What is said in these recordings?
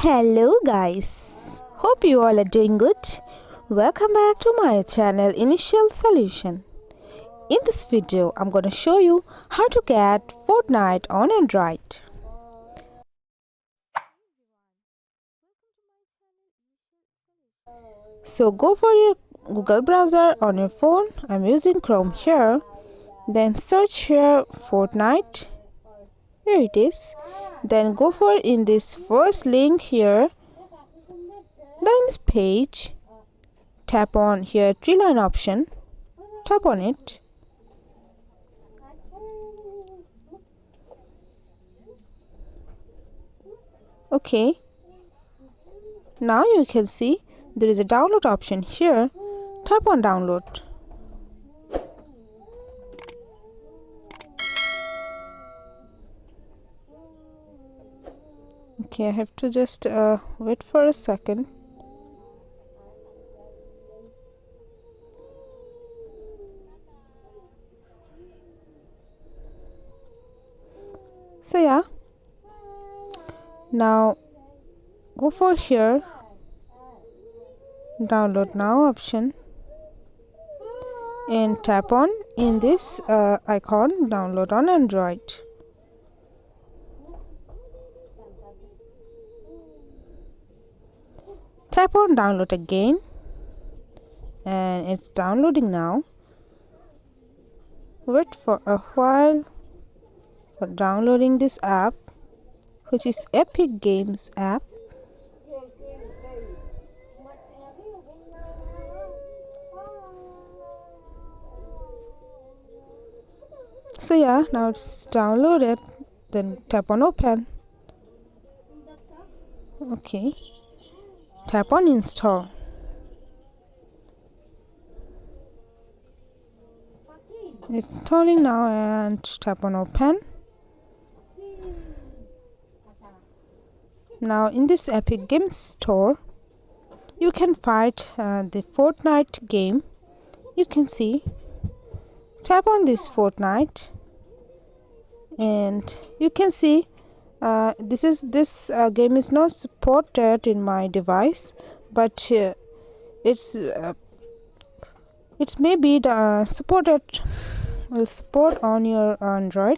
Hello guys, hope you all are doing good. Welcome back to my channel Initial Solution. In this video I'm gonna show you how to get Fortnite on Android. So go for your Google browser on your phone. I'm using Chrome here. Then search here Fortnite. Here it is. Then go for in this first link here. Then in this page, tap on here three line option. Tap on it. Okay. Now you can see there is a download option here. Tap on download. Okay, I have to just wait for a second. So yeah, now go for here download now option and tap on in this icon download on Android. Tap on download again and it's downloading now. Wait for a while for downloading this app, which is Epic Games app. So yeah, now it's downloaded. Then tap on open. Okay, tap on install. It's installing now and tap on open. Now in this Epic Games store you can find the Fortnite game. You can see, tap on this Fortnite and you can see this game is not supported in my device, but it's maybe supported will support on your Android.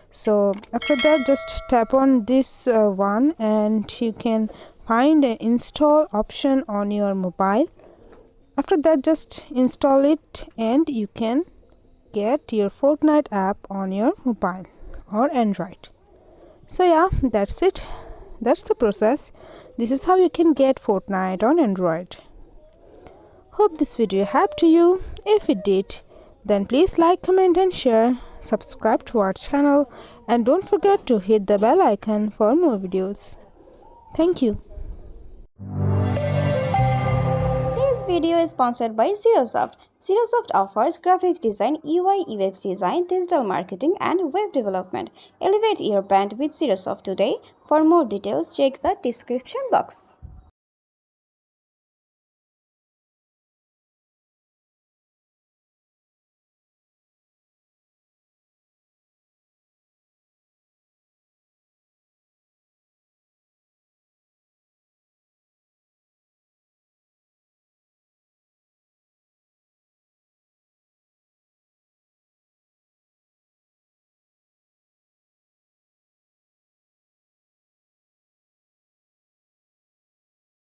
So after that just tap on this one and you can find an install option on your mobile. After that just install it and you can get your Fortnite app on your mobile or Android. So yeah, that's it. That's the process. This is how you can get Fortnite on Android. Hope this video helped you. If it did, then please like, comment and share. Subscribe to our channel and don't forget to hit the bell icon for more videos. Thank you. This video is sponsored by Zerosoft. Zerosoft offers graphic design, UI UX design, digital marketing and web development. Elevate your brand with Zerosoft today. For more details, check the description box.